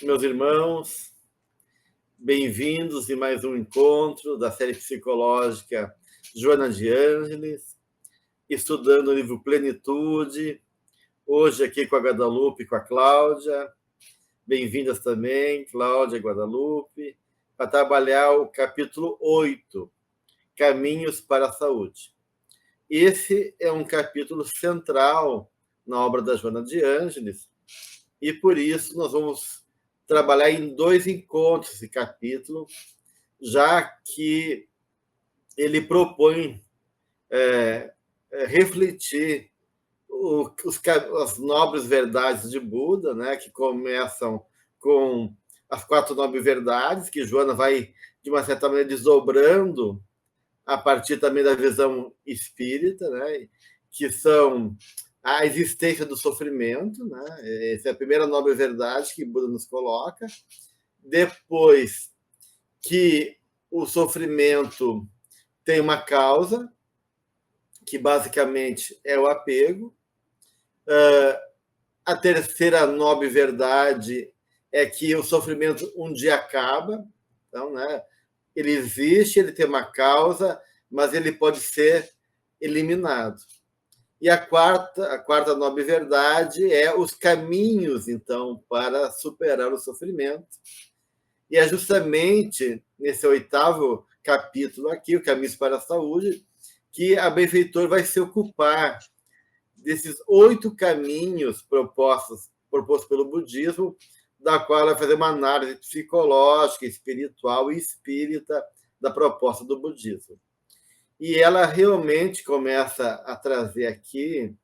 Meus irmãos, bem-vindos em mais um encontro da série psicológica Joana de Ângeles, estudando o livro Plenitude, hoje aqui com a Guadalupe e com a Cláudia. Bem-vindas também, Cláudia e Guadalupe, para trabalhar o capítulo 8, Caminhos para a Saúde. Esse é um capítulo central na obra da Joana de Ângeles, e por isso nós vamos trabalhar em 2 encontros esse capítulo, já que ele propõe refletir as nobres verdades de Buda, né, que começam com as 4 nobres verdades, que Joana vai, de uma certa maneira, desdobrando a partir também da visão espírita, né, que são a existência do sofrimento, né? Essa é a primeira nobre verdade que Buda nos coloca. Depois, que o sofrimento tem uma causa, que basicamente é o apego. A terceira nobre verdade é que o sofrimento um dia acaba. Então, né, ele existe, ele tem uma causa, mas ele pode ser eliminado. E a quarta nobre verdade é os caminhos, então, para superar o sofrimento. E é justamente nesse 8º capítulo aqui, o Caminhos para a Saúde, que a benfeitora vai se ocupar desses 8 caminhos propostos pelo budismo, da qual ela vai fazer uma análise psicológica, espiritual e espírita da proposta do budismo. E ela realmente começa a trazer aqui,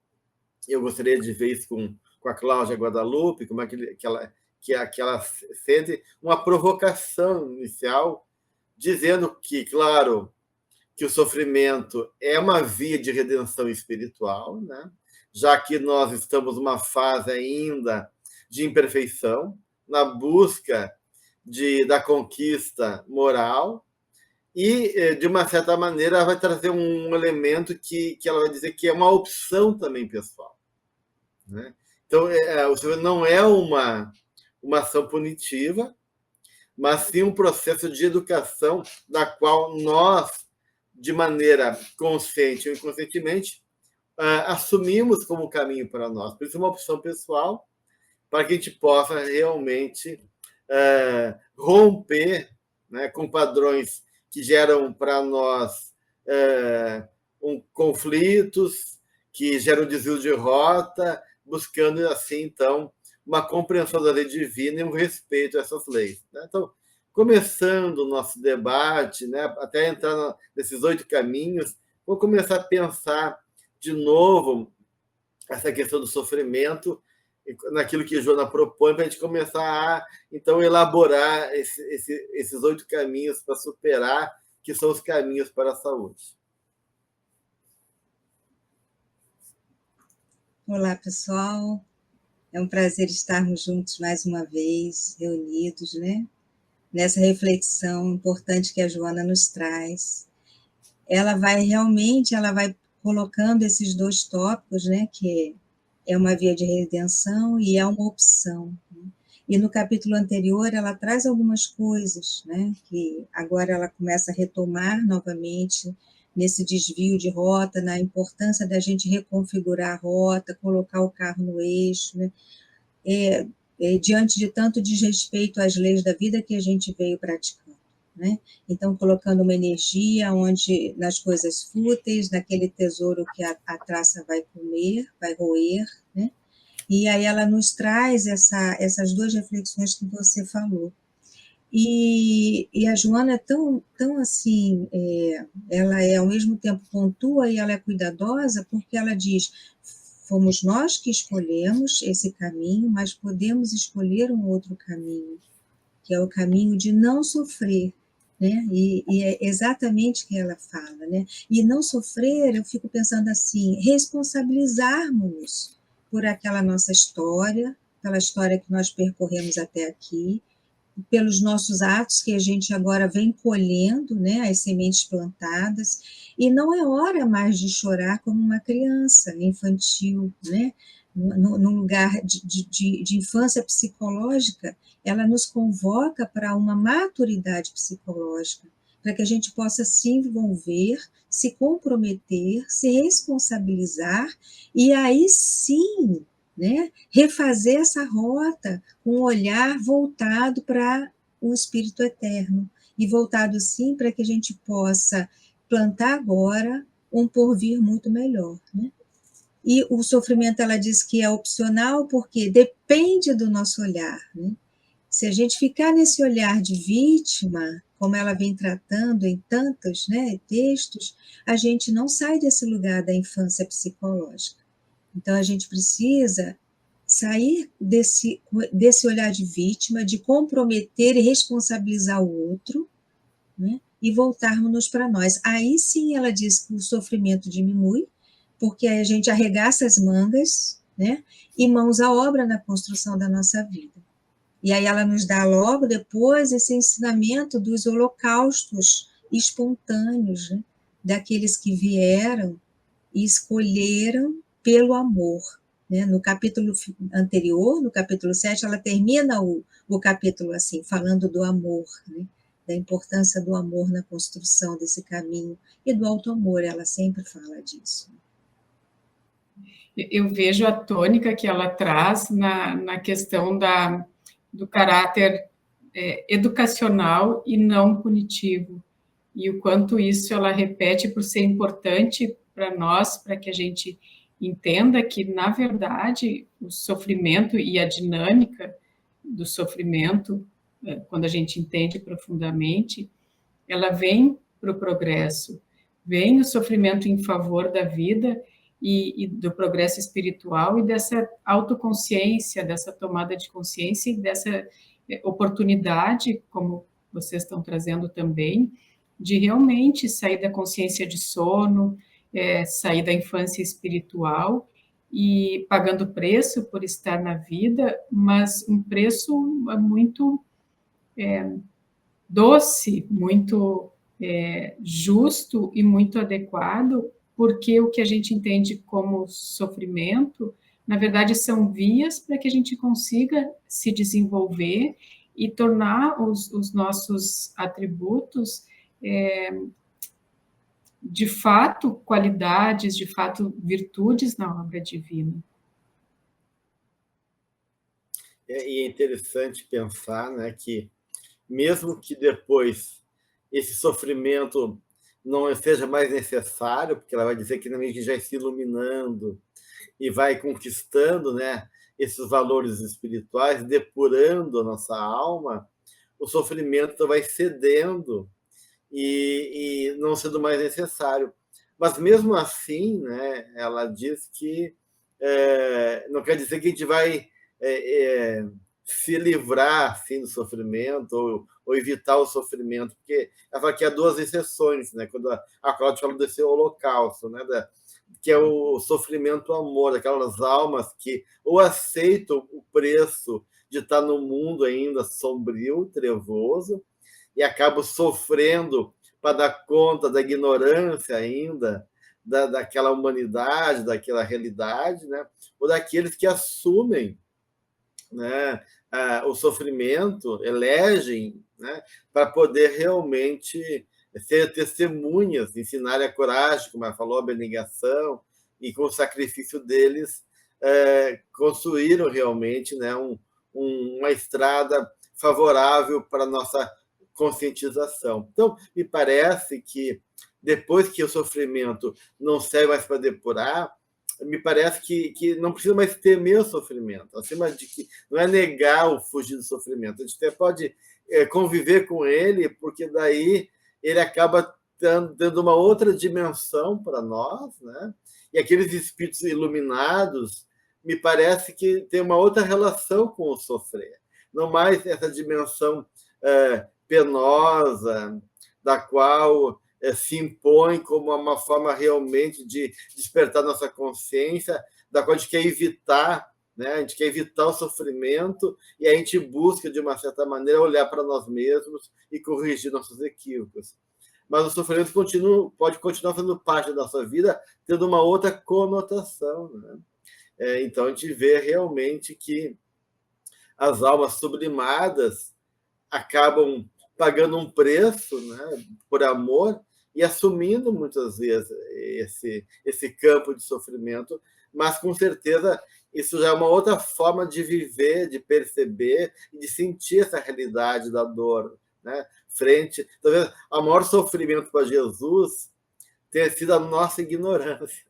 eu gostaria de ver isso com a Cláudia Guadalupe, como é que ela sente uma provocação inicial, dizendo que, claro, que o sofrimento é uma via de redenção espiritual, né? Já que nós estamos numa fase ainda de imperfeição, na busca da conquista moral, e, de uma certa maneira, ela vai trazer um elemento que ela vai dizer que é uma opção também pessoal, né? Então, o sofrimento não é uma ação punitiva, mas sim um processo de educação da qual nós, de maneira consciente ou inconscientemente, assumimos como caminho para nós. Por isso, é uma opção pessoal para que a gente possa realmente romper, né, com padrões que geram para nós conflitos, que geram desvio de rota, buscando, assim, então, uma compreensão da lei divina e um respeito a essas leis, né? Então, começando o nosso debate, né, até entrar nesses 8 caminhos, vou começar a pensar de novo essa questão do sofrimento, naquilo que Joana propõe, para a gente começar a, então, elaborar esses 8 caminhos para superar, que são os caminhos para a saúde. Olá, pessoal. É um prazer estarmos juntos mais uma vez, reunidos, né? Nessa reflexão importante que a Joana nos traz. Ela vai colocando esses 2 tópicos, né? Que é uma via de redenção e é uma opção, né? E no capítulo anterior ela traz algumas coisas, né? Que agora ela começa a retomar novamente nesse desvio de rota, na importância da gente reconfigurar a rota, colocar o carro no eixo, né? Diante de tanto desrespeito às leis da vida que a gente veio praticando, né? Então, colocando uma energia onde, nas coisas fúteis, naquele tesouro que a traça vai comer, vai roer, né? E aí ela nos traz essas 2 reflexões que você falou. E a Joana é tão assim, ela ao mesmo tempo pontua e ela é cuidadosa, porque ela diz: fomos nós que escolhemos esse caminho, mas podemos escolher um outro caminho, que é o caminho de não sofrer, né? E é exatamente o que ela fala, né? E não sofrer, eu fico pensando assim, responsabilizarmos-nos por aquela nossa história, aquela história que nós percorremos até aqui, pelos nossos atos que a gente agora vem colhendo, né, as sementes plantadas, e não é hora mais de chorar como uma criança infantil, né, num lugar de infância psicológica, ela nos convoca para uma maturidade psicológica, para que a gente possa se envolver, se comprometer, se responsabilizar, e aí sim, né, refazer essa rota com um olhar voltado para o Espírito Eterno, e voltado sim para que a gente possa plantar agora um porvir muito melhor, né? E o sofrimento, ela diz que é opcional, porque depende do nosso olhar, né? Se a gente ficar nesse olhar de vítima, como ela vem tratando em tantos, né, textos, a gente não sai desse lugar da infância psicológica. Então, a gente precisa sair desse olhar de vítima, de comprometer e responsabilizar o outro, né, e voltarmos para nós. Aí sim ela diz que o sofrimento diminui, porque a gente arregaça as mangas, né, e mãos à obra na construção da nossa vida. E aí ela nos dá logo depois esse ensinamento dos holocaustos espontâneos, né, daqueles que vieram e escolheram pelo amor. Né? No capítulo anterior, no capítulo 7, ela termina o capítulo assim, falando do amor, né? Da importância do amor na construção desse caminho, e do auto-amor, ela sempre fala disso. Eu vejo a tônica que ela traz na questão do caráter educacional e não punitivo, e o quanto isso ela repete por ser importante para nós, para que a gente entenda que, na verdade, o sofrimento e a dinâmica do sofrimento, quando a gente entende profundamente, ela vem para o progresso, vem o sofrimento em favor da vida e do progresso espiritual e dessa autoconsciência, dessa tomada de consciência e dessa oportunidade, como vocês estão trazendo também, de realmente sair da consciência de sono, sair da infância espiritual e pagando preço por estar na vida, mas um preço muito doce, muito justo e muito adequado, porque o que a gente entende como sofrimento, na verdade, são vias para que a gente consiga se desenvolver e tornar os nossos atributos de fato qualidades, de fato virtudes na obra divina. E é interessante pensar, né, que mesmo que depois esse sofrimento não seja mais necessário, porque ela vai dizer que também já se iluminando e vai conquistando, né, esses valores espirituais, depurando a nossa alma, o sofrimento vai cedendo e não sendo mais necessário. Mas mesmo assim, né, ela diz que não quer dizer que a gente vai se livrar assim, do sofrimento ou evitar o sofrimento, porque ela fala que há duas exceções, né? Quando a Cláudia fala desse holocausto, né? Que é o sofrimento amor, aquelas almas que ou aceitam o preço de estar no mundo ainda sombrio, trevoso, e acabam sofrendo para dar conta da ignorância ainda daquela humanidade, daquela realidade, né? Ou daqueles que assumem, né, o sofrimento, elegem, né, para poder realmente ser testemunhas, ensinar a coragem, como ela falou, a abnegação, e com o sacrifício deles construíram realmente, né, uma estrada favorável para a nossa conscientização. Então, me parece que depois que o sofrimento não serve mais para depurar, me parece que não precisa mais temer o sofrimento, acima de que não é negar ou fugir do sofrimento, a gente até pode conviver com ele, porque daí ele acaba dando uma outra dimensão para nós, né? E aqueles espíritos iluminados, me parece que tem uma outra relação com o sofrer, não mais essa dimensão penosa, da qual se impõe como uma forma realmente de despertar nossa consciência, da qual a gente quer evitar né? A gente quer evitar o sofrimento e a gente busca, de uma certa maneira, olhar para nós mesmos e corrigir nossos equívocos. Mas o sofrimento pode continuar fazendo parte da nossa vida, tendo uma outra conotação, né? Então, a gente vê realmente que as almas sublimadas acabam pagando um preço, né, por amor e assumindo muitas vezes esse campo de sofrimento, mas com certeza isso já é uma outra forma de viver, de perceber e de sentir essa realidade da dor, né? Frente, talvez o maior sofrimento para Jesus tenha sido a nossa ignorância,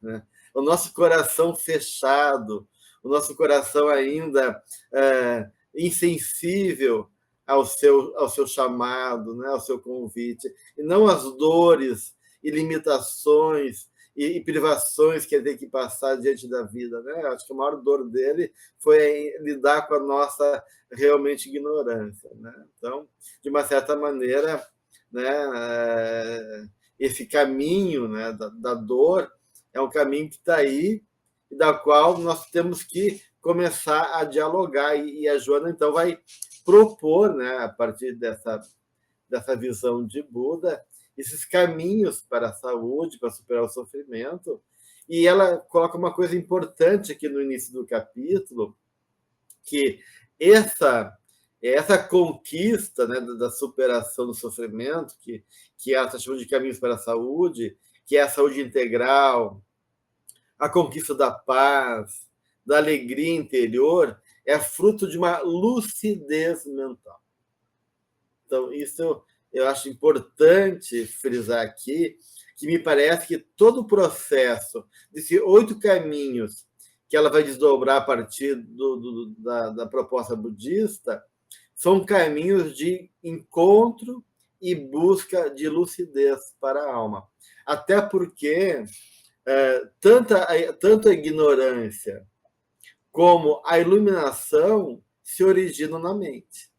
né? O nosso coração fechado, o nosso coração ainda insensível ao seu chamado, né? Ao seu convite, e não as dores e limitações e privações que ele tem que passar diante da vida, né? Acho que a maior dor dele foi lidar com a nossa realmente ignorância, né? Então, de uma certa maneira, né, esse caminho, né, da dor é um caminho que está aí e da qual nós temos que começar a dialogar, e a Joana então vai propor, né, a partir dessa visão de Buda, esses caminhos para a saúde, para superar o sofrimento. E ela coloca uma coisa importante aqui no início do capítulo, que essa conquista, né, da superação do sofrimento, que ela está chamando de caminhos para a saúde, que é a saúde integral, a conquista da paz, da alegria interior, é fruto de uma lucidez mental. Então, isso eu acho importante frisar aqui, que me parece que todo o processo desses 8 caminhos que ela vai desdobrar a partir da proposta budista são caminhos de encontro e busca de lucidez para a alma. Até porque tanto a ignorância como a iluminação se originam na mente,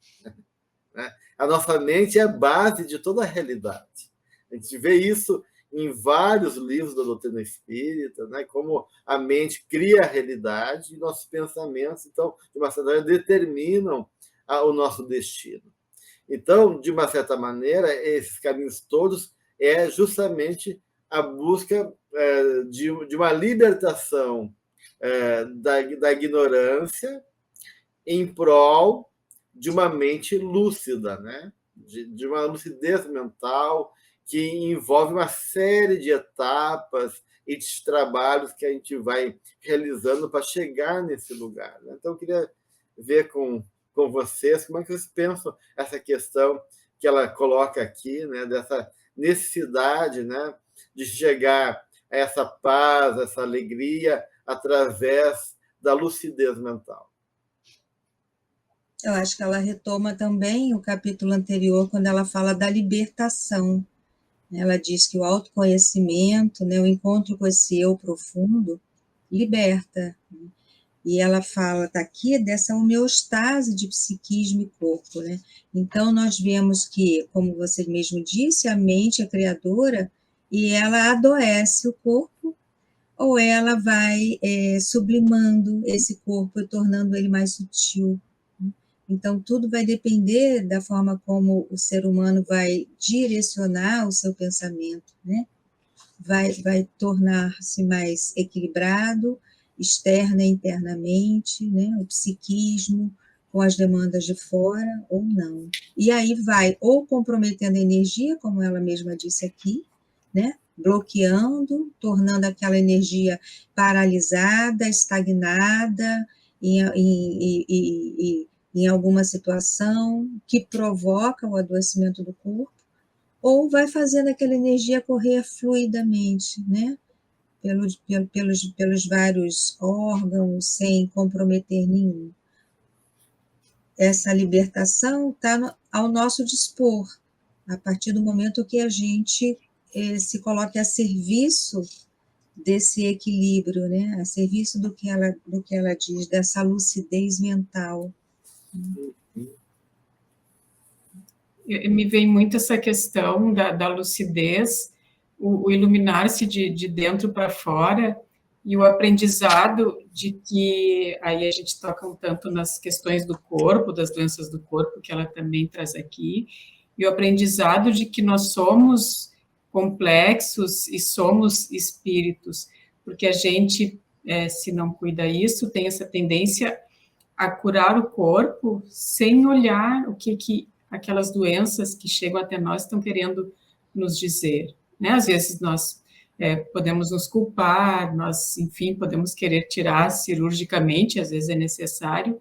né? A nossa mente é a base de toda a realidade. A gente vê isso em vários livros da doutrina espírita, né? Como a mente cria a realidade e nossos pensamentos, então, de uma certa maneira, determinam o nosso destino. Então, de uma certa maneira, esses caminhos todos é justamente a busca de uma libertação da ignorância em prol de uma mente lúcida, né? De uma lucidez mental que envolve uma série de etapas e de trabalhos que a gente vai realizando para chegar nesse lugar, né? Então, eu queria ver com vocês como é que vocês pensam essa questão que ela coloca aqui, né? Dessa necessidade, né, de chegar a essa paz, essa alegria, através da lucidez mental. Eu acho que ela retoma também o capítulo anterior, quando ela fala da libertação. Ela diz que o autoconhecimento, né, o encontro com esse eu profundo, liberta. E ela fala, está aqui, dessa homeostase de psiquismo e corpo, né? Então, nós vemos que, como você mesmo disse, a mente é criadora e ela adoece o corpo, ou ela vai sublimando esse corpo e tornando ele mais sutil. Então, tudo vai depender da forma como o ser humano vai direcionar o seu pensamento, né? Vai tornar-se mais equilibrado, externa e internamente, né? O psiquismo, com as demandas de fora ou não. E aí vai ou comprometendo a energia, como ela mesma disse aqui, né? Bloqueando, tornando aquela energia paralisada, estagnada, em alguma situação que provoca o adoecimento do corpo, ou vai fazendo aquela energia correr fluidamente, né? Pelos vários órgãos, sem comprometer nenhum. Essa libertação está ao nosso dispor, a partir do momento que a gente se coloque a serviço desse equilíbrio, né? A serviço do que ela diz, dessa lucidez mental. Me vem muito essa questão da lucidez, o iluminar-se de dentro para fora, e o aprendizado de que, aí a gente toca um tanto nas questões do corpo, das doenças do corpo, que ela também traz aqui, e o aprendizado de que nós somos complexos e somos espíritos, porque a gente, se não cuida isso, tem essa tendência a curar o corpo sem olhar o que aquelas doenças que chegam até nós estão querendo nos dizer, né? Às vezes nós podemos nos culpar, nós, enfim, podemos querer tirar cirurgicamente, às vezes é necessário,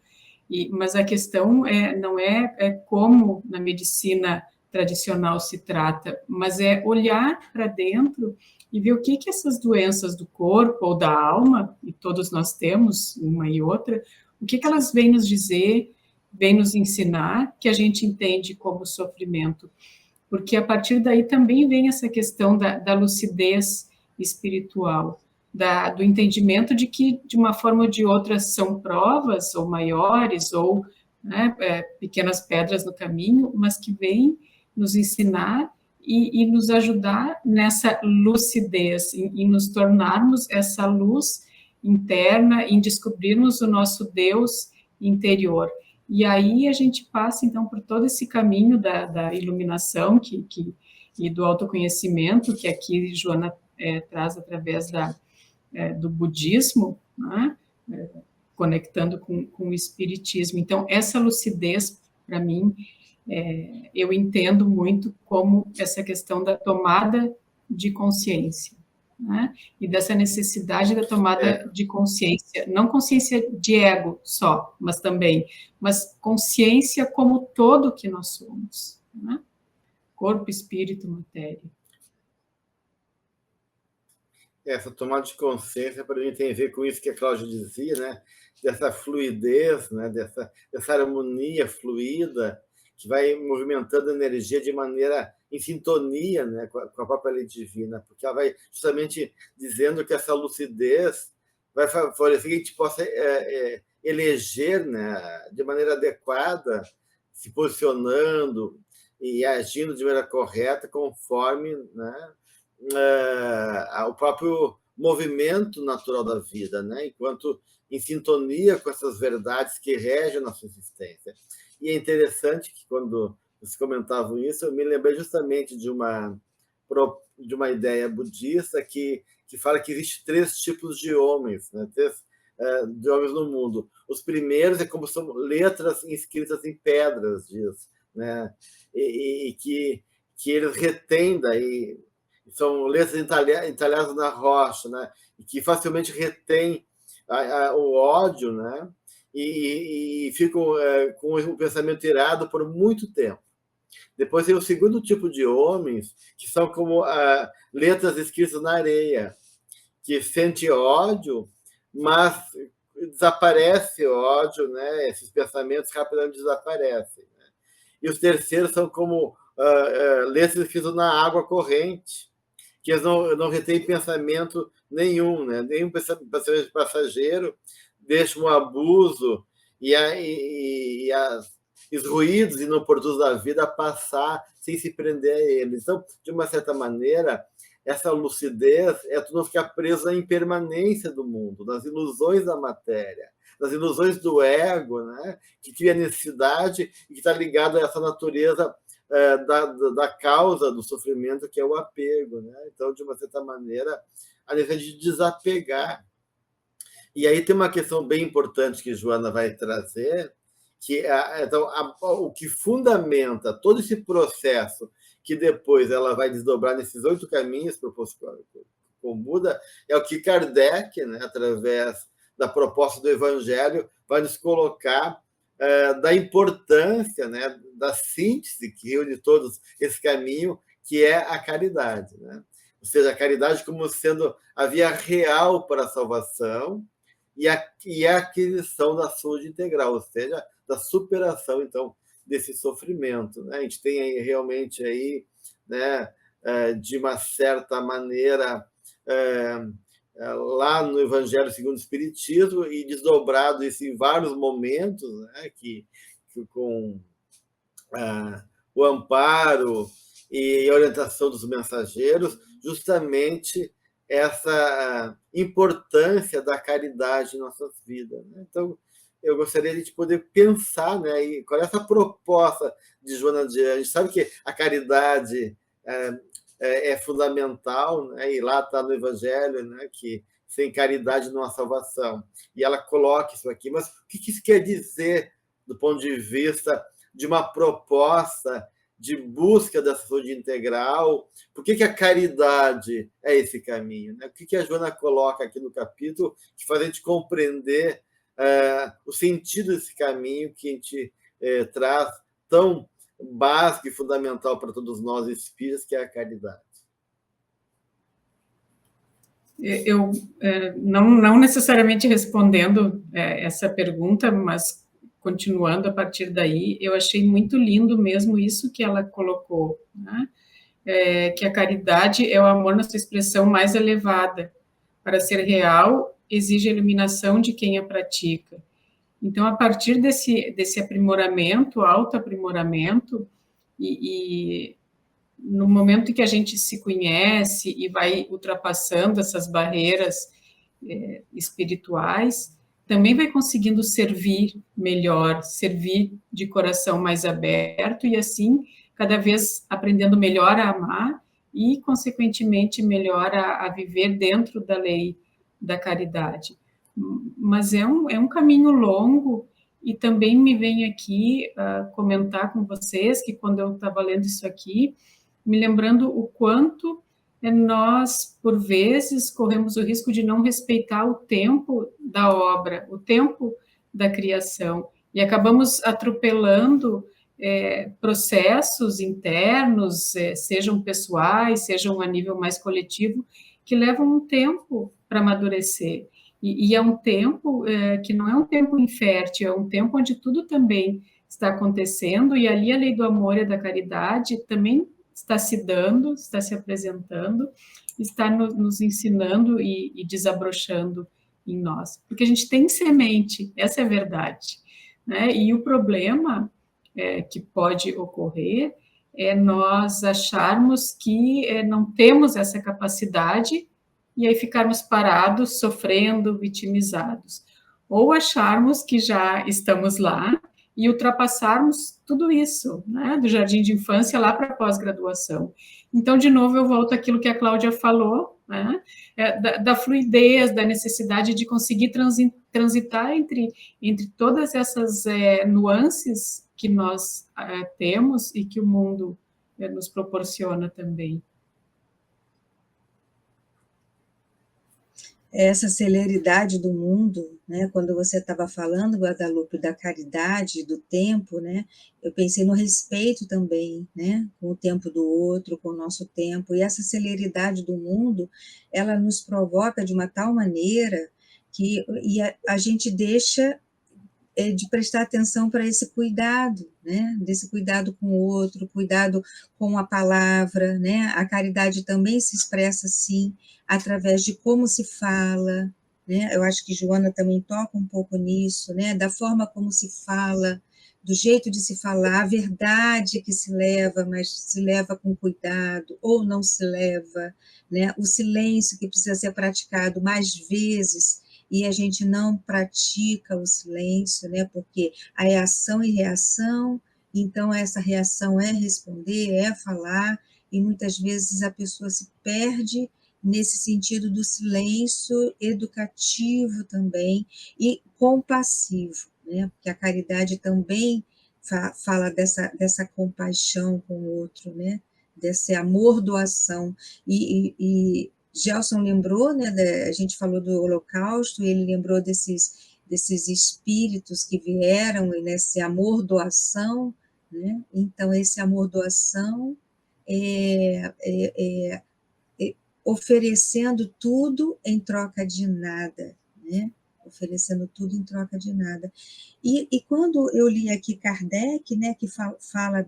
mas a questão não é como na medicina tradicional se trata, mas é olhar para dentro e ver o que essas doenças do corpo ou da alma, e todos nós temos uma e outra, o que elas vêm nos dizer, vêm nos ensinar, que a gente entende como sofrimento. Porque a partir daí também vem essa questão da lucidez espiritual, do entendimento de que, de uma forma ou de outra, são provas, ou maiores, ou né, pequenas pedras no caminho, mas que vêm nos ensinar e nos ajudar nessa lucidez, em nos tornarmos essa luz interna, em descobrirmos o nosso Deus interior. E aí a gente passa, então, por todo esse caminho da iluminação e do autoconhecimento, que aqui Joana traz através do budismo, né? Conectando com o espiritismo. Então, essa lucidez, para mim, eu entendo muito como essa questão da tomada de consciência, né? E dessa necessidade da tomada de consciência, não consciência de ego só, mas consciência como todo que nós somos, né? Corpo, espírito, matéria. Essa tomada de consciência, para mim, tem a ver com isso que a Cláudia dizia, né? Dessa fluidez, né? dessa harmonia fluida, que vai movimentando a energia de maneira em sintonia, né, com a própria lei divina, porque ela vai justamente dizendo que essa lucidez vai favorecer que a gente possa eleger, né, de maneira adequada, se posicionando e agindo de maneira correta, conforme, né, o próprio movimento natural da vida, né, enquanto em sintonia com essas verdades que regem a nossa existência. E é interessante que, quando vocês comentavam isso, eu me lembrei justamente de uma ideia budista que fala que existe 3 tipos de homens, né? 3 de homens no mundo. Os primeiros é como são letras inscritas em pedras, diz, né? E que eles retêm daí, são letras entalhadas na rocha, né? E que facilmente retêm o ódio, né? E ficam com o pensamento irado por muito tempo. Depois tem o segundo tipo de homens, que são como letras escritas na areia, que sente ódio, mas desaparece o ódio, né? Esses pensamentos rapidamente desaparecem. Né? E os terceiros são como letras escritas na água corrente, que eles não retêm pensamento nenhum, né? Nenhum pensamento passageiro, deixam o abuso e os ruídos inoportunos da vida passar sem se prender a eles. Então, de uma certa maneira, essa lucidez é tu não ficar preso à impermanência do mundo, nas ilusões da matéria, nas ilusões do ego, né? Que cria necessidade e que está ligado a essa natureza da causa do sofrimento, que é o apego. Né? Então, de uma certa maneira, a necessidade de desapegar. E aí tem uma questão bem importante que Joana vai trazer, que então, o que fundamenta todo esse processo, que depois ela vai desdobrar nesses 8 caminhos propostos com Buda, é o que Kardec, né, através da proposta do Evangelho, vai nos colocar da importância, né, da síntese que reúne todos esse caminho, que é a caridade. Né? Ou seja, a caridade como sendo a via real para a salvação e a aquisição da saúde integral, ou seja, da superação, então, desse sofrimento. Né? A gente tem aí, realmente, aí, né, de uma certa maneira, lá no Evangelho segundo o Espiritismo, e desdobrado isso em vários momentos, né, que com o amparo e a orientação dos mensageiros, justamente essa importância da caridade em nossas vidas, né? Então, eu gostaria de poder pensar, né, e qual é essa proposta de Joana de Ângeles. A gente sabe que a caridade é fundamental, né, e lá está no Evangelho, né, que sem caridade não há salvação. E ela coloca isso aqui. Mas o que isso quer dizer do ponto de vista de uma proposta de busca da saúde integral? Por que a caridade é esse caminho, né? O que a Joana coloca aqui no capítulo que faz a gente compreender o sentido desse caminho que a gente traz tão básico e fundamental para todos nós espíritas, que é a caridade? Eu não necessariamente respondendo essa pergunta, mas continuando a partir daí, eu achei muito lindo mesmo isso que ela colocou, né? Que a caridade é o amor na sua expressão mais elevada. Para ser real, exige a eliminação de quem a pratica. Então, a partir desse aprimoramento, autoaprimoramento, e no momento em que a gente se conhece e vai ultrapassando essas barreiras espirituais, também vai conseguindo servir melhor, servir de coração mais aberto e assim cada vez aprendendo melhor a amar e, consequentemente, melhor a viver dentro da lei da caridade. Mas é um caminho longo e também me vem aqui comentar com vocês que quando eu estava lendo isso aqui, me lembrando o quanto nós, por vezes, corremos o risco de não respeitar o tempo da obra, o tempo da criação, e acabamos atropelando processos internos, sejam pessoais, sejam a nível mais coletivo, que levam um tempo para amadurecer. E é um tempo que não é um tempo infértil, é um tempo onde tudo também está acontecendo, e ali a lei do amor e da caridade também está se dando, está se apresentando, está nos ensinando e desabrochando em nós. Porque a gente tem semente, essa é a verdade, né? E o problema que pode ocorrer é nós acharmos que não temos essa capacidade e aí ficarmos parados, sofrendo, vitimizados. Ou acharmos que já estamos lá e ultrapassarmos tudo isso, né, do jardim de infância lá para a pós-graduação. Então, de novo, eu volto àquilo que a Cláudia falou, né, da fluidez, da necessidade de conseguir transitar entre todas essas nuances que nós temos e que o mundo nos proporciona também. Essa celeridade do mundo, né? Quando você estava falando, Guadalupe, da caridade, do tempo, né? Eu pensei no respeito também, né? Com o tempo do outro, com o nosso tempo, e essa celeridade do mundo, ela nos provoca de uma tal maneira que a gente deixa de prestar atenção para esse cuidado, né? Desse cuidado com o outro, cuidado com a palavra, né? A caridade também se expressa assim, através de como se fala, né? Eu acho que Joana também toca um pouco nisso, né? Da forma como se fala, do jeito de se falar, a verdade que se leva, mas se leva com cuidado, ou não se leva, né? O silêncio que precisa ser praticado mais vezes, e a gente não pratica o silêncio, né? Porque é ação e reação, então essa reação é responder, é falar, e muitas vezes a pessoa se perde nesse sentido do silêncio educativo também e compassivo, né? Porque a caridade também fala dessa compaixão com o outro, né? Desse amor-doação, e Gelson lembrou, né, a gente falou do Holocausto, ele lembrou desses espíritos que vieram, e nesse amor-doação, né? Então, esse amor-doação oferecendo tudo em troca de nada, né? Oferecendo tudo em troca de nada. E quando eu li aqui Kardec, né, que fala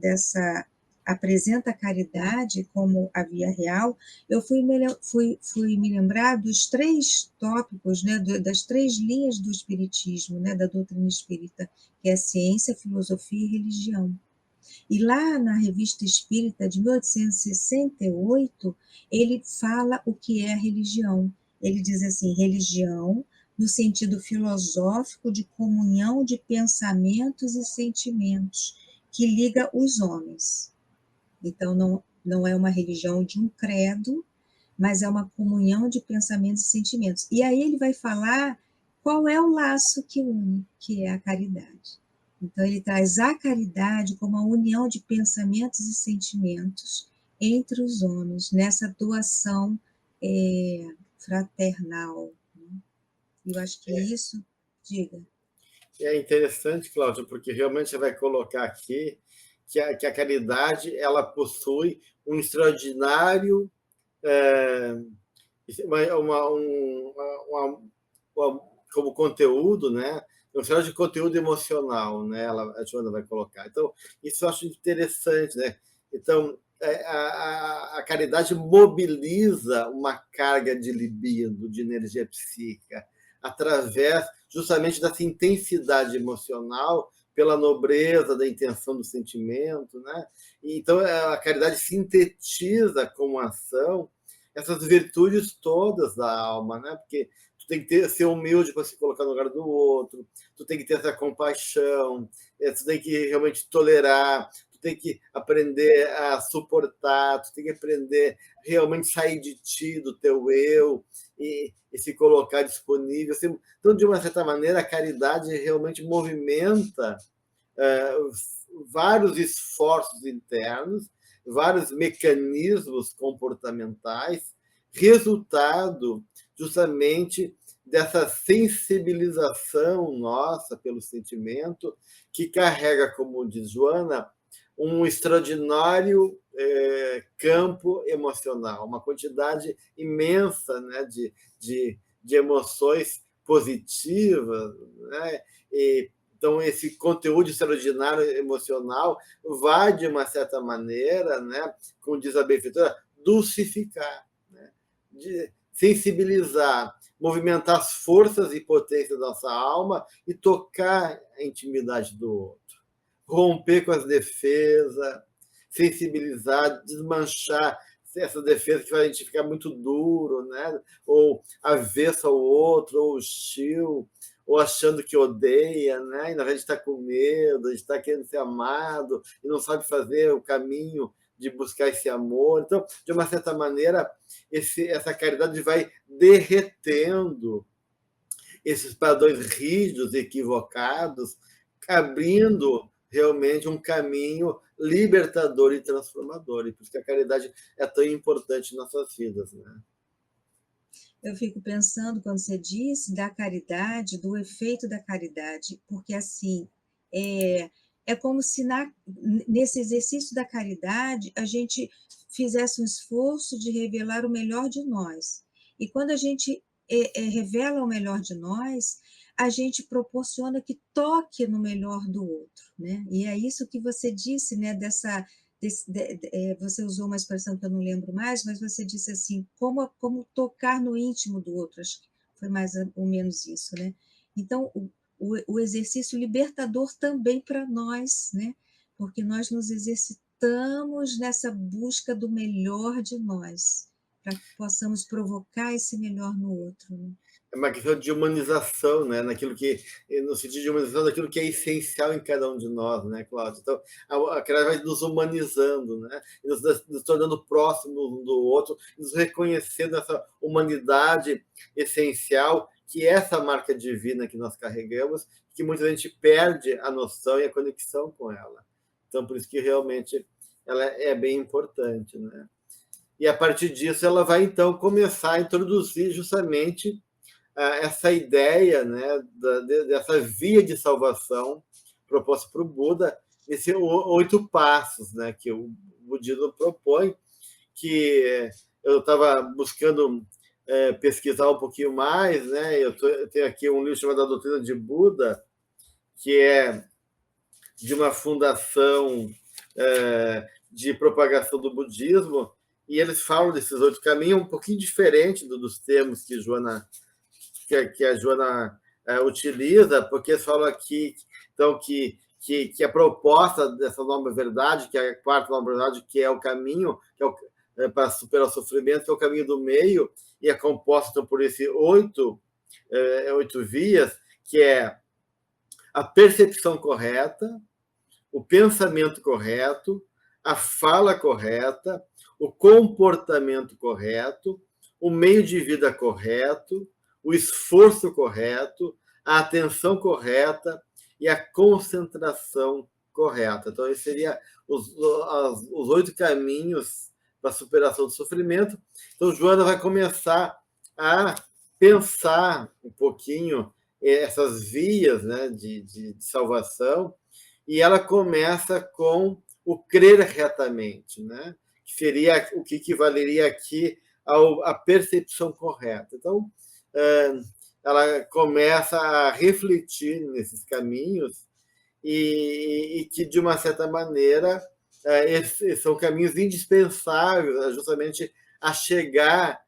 apresenta a caridade como a via real, eu fui me lembrar dos 3 tópicos, né, das 3 linhas do Espiritismo, né, da doutrina espírita, que é ciência, filosofia e religião. E lá na Revista Espírita de 1868, ele fala o que é a religião. Ele diz assim: religião, no sentido filosófico de comunhão de pensamentos e sentimentos, que liga os homens. Então, não é uma religião de um credo, mas é uma comunhão de pensamentos e sentimentos. E aí ele vai falar qual é o laço que une, que é a caridade. Então, ele traz a caridade como a união de pensamentos e sentimentos entre os homens, nessa doação fraternal. Eu acho que isso, diga. É interessante, Cláudio, porque realmente você vai colocar aqui que a caridade ela possui um extraordinário como conteúdo, né? Um extraordinário de conteúdo emocional, né? A Joana vai colocar. Então, isso eu acho interessante, né? Então, a caridade mobiliza uma carga de libido, de energia psíquica, através justamente dessa intensidade emocional, pela nobreza da intenção do sentimento, né? Então, a caridade sintetiza como ação essas virtudes todas da alma, né? Porque tu tem que ser humilde para se colocar no lugar do outro, tu tem que ter essa compaixão, tu tem que realmente tolerar, tu tem que aprender a suportar, tu tem que aprender realmente sair de ti, do teu eu, e se colocar disponível. Então, de uma certa maneira, a caridade realmente movimenta vários esforços internos, vários mecanismos comportamentais, resultado justamente dessa sensibilização nossa pelo sentimento, que carrega, como diz Joana, um extraordinário campo emocional, uma quantidade imensa, né, de emoções positivas, né? Então, esse conteúdo extraordinário emocional vai, de uma certa maneira, né, como diz a benfeitora, dulcificar, né, de sensibilizar, movimentar as forças e potências da nossa alma e tocar a intimidade do outro, romper com as defesas, sensibilizar, desmanchar essa defesa que faz a gente ficar muito duro, né, ou avesso ao outro, ou hostil, ou achando que odeia, né? E na verdade a gente está com medo, a gente está querendo ser amado e não sabe fazer o caminho de buscar esse amor. Então, de uma certa maneira, essa caridade vai derretendo esses padrões rígidos, equivocados, abrindo realmente um caminho libertador e transformador. E por isso que a caridade é tão importante em nossas vidas, né? Eu fico pensando, quando você disse da caridade, do efeito da caridade, porque assim, é como se nesse exercício da caridade a gente fizesse um esforço de revelar o melhor de nós. E quando a gente revela o melhor de nós, a gente proporciona que toque no melhor do outro, né? E é isso que você disse, né, você usou uma expressão que eu não lembro mais, mas você disse assim, como tocar no íntimo do outro, acho que foi mais ou menos isso, né? Então, o exercício libertador também para nós, né? Porque nós nos exercitamos nessa busca do melhor de nós, para que possamos provocar esse melhor no outro, né? É uma questão de humanização, né? No sentido de humanização daquilo que é essencial em cada um de nós, né, Cláudio? Então, a caridade vai nos humanizando, né? Nos tornando próximos um do outro, nos reconhecendo essa humanidade essencial, que é essa marca divina que nós carregamos, que muita gente perde a noção e a conexão com ela. Então, por isso que realmente ela é bem importante, né? E a partir disso, ela vai então começar a introduzir justamente essa ideia, né, dessa via de salvação proposta para o Buda, esses 8 passos, né, que o budismo propõe, que eu estava buscando pesquisar um pouquinho mais, né? Eu tenho aqui um livro chamado A Doutrina de Buda, que é de uma fundação de propagação do budismo, e eles falam desses 8 caminhos um pouquinho diferente dos termos que a Joana utiliza, porque eles falam aqui então, que que a proposta dessa nova verdade, que é a quarta nova verdade, que é o caminho, que é para superar o sofrimento, que é o caminho do meio, e é composta por esses 8 vias, que é a percepção correta, o pensamento correto, a fala correta, o comportamento correto, o meio de vida correto, o esforço correto, a atenção correta e a concentração correta. Então, esses seriam os 8 caminhos para a superação do sofrimento. Então, Joana vai começar a pensar um pouquinho essas vias, né, de salvação, e ela começa com o crer retamente, né, que seria o que equivaleria aqui à percepção correta. Então, ela começa a refletir nesses caminhos e que, de uma certa maneira, esses são caminhos indispensáveis justamente a chegar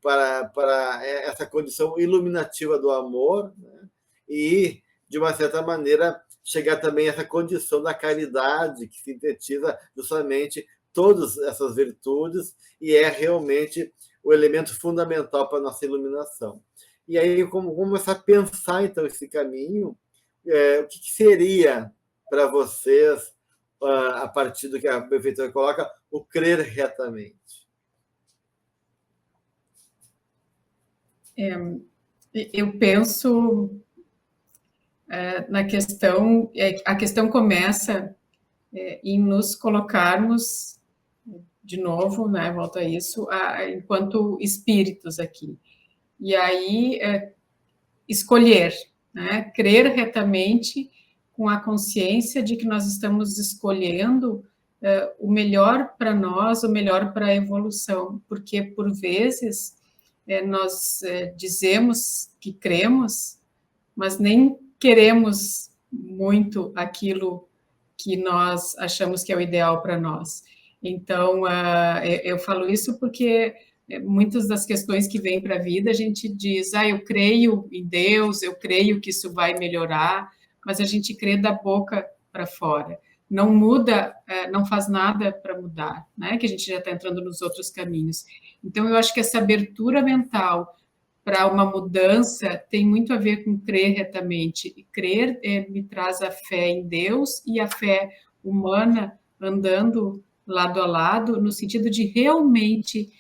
para essa condição iluminativa do amor, né? E, de uma certa maneira, chegar também a essa condição da caridade, que sintetiza justamente todas essas virtudes e é realmente o elemento fundamental para a nossa iluminação. E aí, como começar a pensar, então, esse caminho, o que seria para vocês, a partir do que a benfeitora coloca, o crer retamente? Eu penso na questão, a questão começa em nos colocarmos, de novo, né, volto a isso, enquanto espíritos aqui. E aí, escolher, né, crer retamente com a consciência de que nós estamos escolhendo o melhor para nós, o melhor para a evolução, porque, por vezes, nós dizemos que cremos, mas nem queremos muito aquilo que nós achamos que é o ideal para nós. Então, eu falo isso porque muitas das questões que vêm para a vida, a gente diz, eu creio em Deus, eu creio que isso vai melhorar, mas a gente crê da boca para fora. Não muda, não faz nada para mudar, né? Que a gente já está entrando nos outros caminhos. Então, eu acho que essa abertura mental para uma mudança tem muito a ver com crer retamente. E crer me traz a fé em Deus e a fé humana andando lado a lado, no sentido de realmente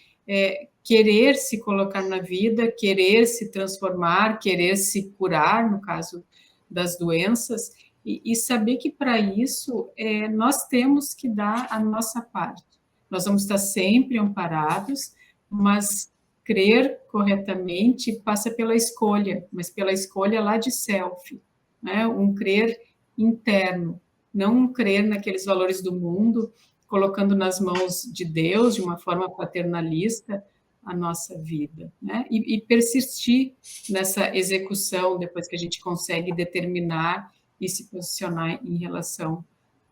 querer se colocar na vida, querer se transformar, querer se curar, no caso das doenças, e saber que para isso nós temos que dar a nossa parte. Nós vamos estar sempre amparados, mas crer corretamente passa pela escolha, mas pela escolha lá de self, né? Um crer interno, não um crer naqueles valores do mundo, colocando nas mãos de Deus, de uma forma paternalista, a nossa vida, né? E persistir nessa execução, depois que a gente consegue determinar e se posicionar em relação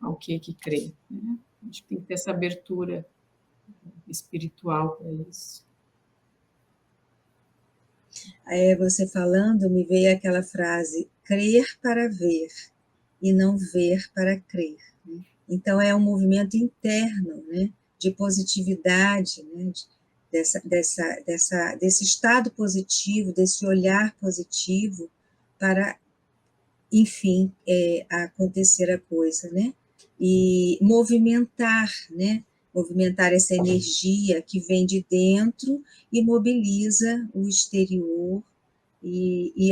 ao que crê, né? A gente tem que ter essa abertura espiritual para isso. Você falando, me veio aquela frase, crer para ver, e não ver para crer. Né? Então, é um movimento interno, né, de positividade, né, desse estado positivo, desse olhar positivo para, enfim, acontecer a coisa, né? E movimentar, né? Movimentar essa energia que vem de dentro e mobiliza o exterior, e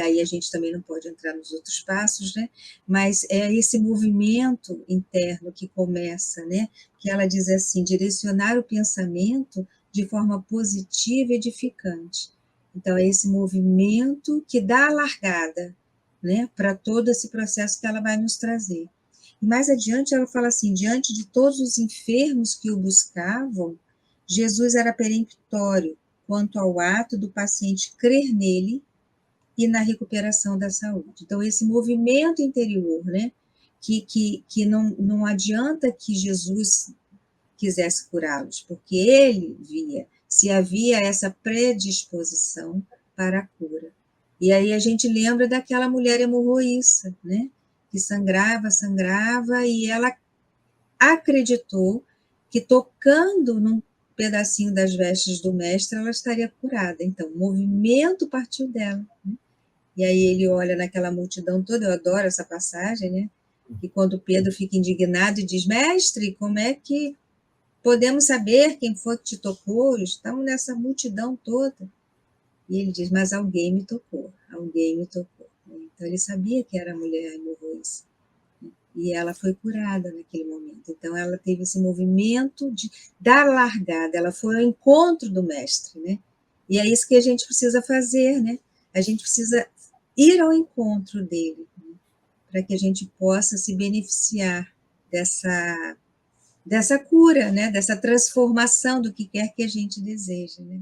aí a gente também não pode entrar nos outros passos, né? Mas é esse movimento interno que começa, né? Que ela diz assim, direcionar o pensamento de forma positiva e edificante. Então, é esse movimento que dá a largada, né? Para todo esse processo que ela vai nos trazer. E mais adiante ela fala assim, diante de todos os enfermos que o buscavam, Jesus era peremptório quanto ao ato do paciente crer nele e na recuperação da saúde. Então, esse movimento interior, né, que não adianta que Jesus quisesse curá-los, porque ele via se havia essa predisposição para a cura. E aí a gente lembra daquela mulher hemorroíça, né, que sangrava, sangrava, e ela acreditou que tocando num pedacinho das vestes do mestre, ela estaria curada. Então, o movimento partiu dela, né? E aí ele olha naquela multidão toda, eu adoro essa passagem, né? Que quando Pedro fica indignado e diz, mestre, como é que podemos saber quem foi que te tocou? Estamos nessa multidão toda. E ele diz, mas alguém me tocou. Então ele sabia que era a mulher hemorroísa. E ela foi curada naquele momento. Então ela teve esse movimento de dar largada, ela foi ao encontro do mestre, né? E é isso que a gente precisa fazer, né? A gente precisa ir ao encontro dele, né? Para que a gente possa se beneficiar dessa cura, né? Dessa transformação do que quer que a gente deseje, né?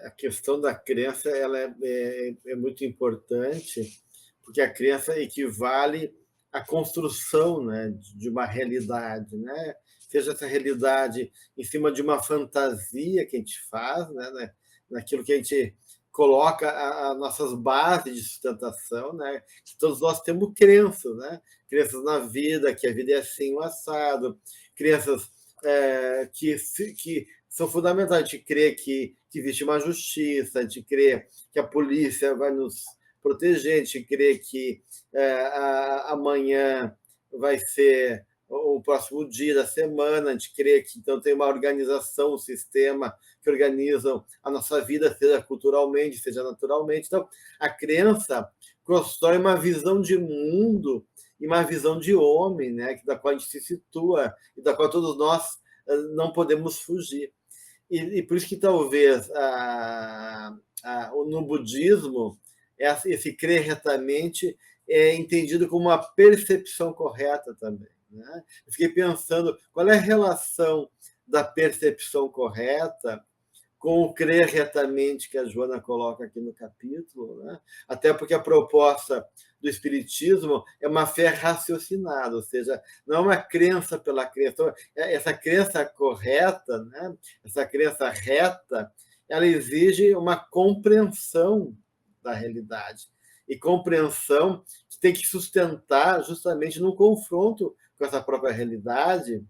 A questão da crença ela é muito importante, porque a crença equivale à construção, né, de uma realidade, né? Seja essa realidade em cima de uma fantasia que a gente faz, né, naquilo que a gente coloca as nossas bases de sustentação, né? Que todos nós temos crenças, né? Crenças na vida, que a vida é assim, um assado, crenças que são fundamentais. A gente crê que existe uma justiça, a gente crê que a polícia vai nos proteger, a gente crê que amanhã vai ser o próximo dia da semana, a gente crê que então tem uma organização, um sistema que organizam a nossa vida, seja culturalmente, seja naturalmente. Então, a crença constrói uma visão de mundo e uma visão de homem, né, da qual a gente se situa e da qual todos nós não podemos fugir. E por isso que talvez no budismo esse crer retamente é entendido como uma percepção correta também, né? Eu fiquei pensando qual é a relação da percepção correta com o crer retamente que a Joana coloca aqui no capítulo, né? Até porque a proposta do Espiritismo é uma fé raciocinada, ou seja, não é uma crença pela crença. Então, essa crença correta, né? Essa crença reta, ela exige uma compreensão da realidade. E compreensão que tem que sustentar justamente no confronto com essa própria realidade,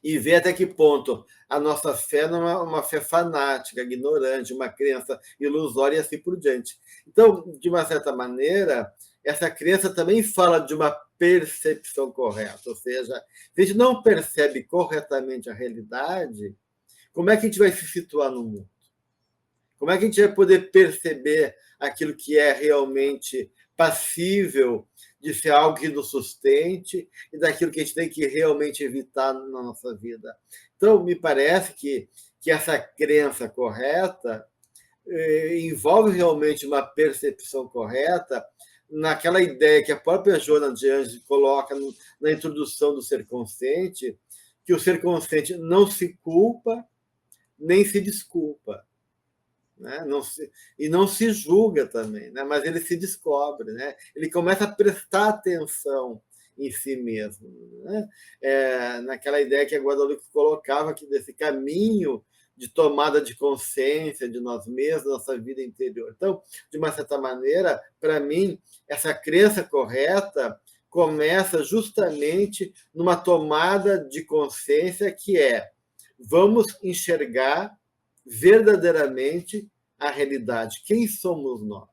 e ver até que ponto a nossa fé não é uma fé fanática, ignorante, uma crença ilusória e assim por diante. Então, de uma certa maneira, essa crença também fala de uma percepção correta, ou seja, se a gente não percebe corretamente a realidade, como é que a gente vai se situar no mundo? Como é que a gente vai poder perceber aquilo que é realmente passível de ser algo que nos sustente e daquilo que a gente tem que realmente evitar na nossa vida? Então, me parece que essa crença correta envolve realmente uma percepção correta naquela ideia que a própria Joana de Angelis coloca na introdução do ser consciente, que o ser consciente não se culpa nem se desculpa. Né? Não se julga também, né? Mas ele se descobre, né? Ele começa a prestar atenção em si mesmo, né? Naquela ideia que a Guadalupe colocava aqui desse caminho de tomada de consciência de nós mesmos, nossa vida interior. Então, de uma certa maneira, para mim, essa crença correta começa justamente numa tomada de consciência que vamos enxergar verdadeiramente a realidade. Quem somos nós?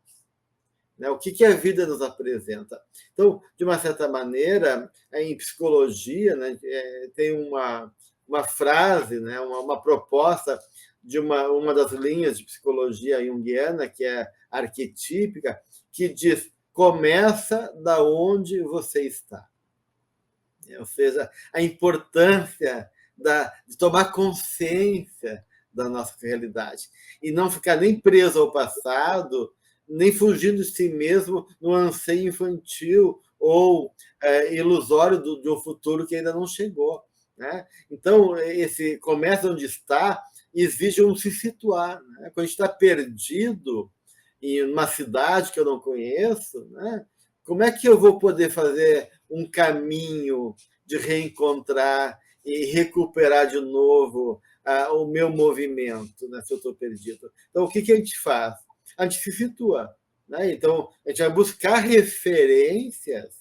Né? O que a vida nos apresenta? Então, de uma certa maneira, em psicologia, né, tem uma frase, né, uma proposta de uma das linhas de psicologia junguiana, que é arquetípica, que diz: começa da onde você está. Ou seja, a importância de tomar consciência da nossa realidade e não ficar nem preso ao passado, nem fugindo de si mesmo no anseio infantil ou ilusório de um futuro que ainda não chegou, né? Então, esse começa onde está exige um se situar, né? Quando a gente está perdido em uma cidade que eu não conheço, né? Como é que eu vou poder fazer um caminho de reencontrar e recuperar de novo o meu movimento, né, se eu estou perdido? Então, o que a gente faz? A gente se situa, né? Então, a gente vai buscar referências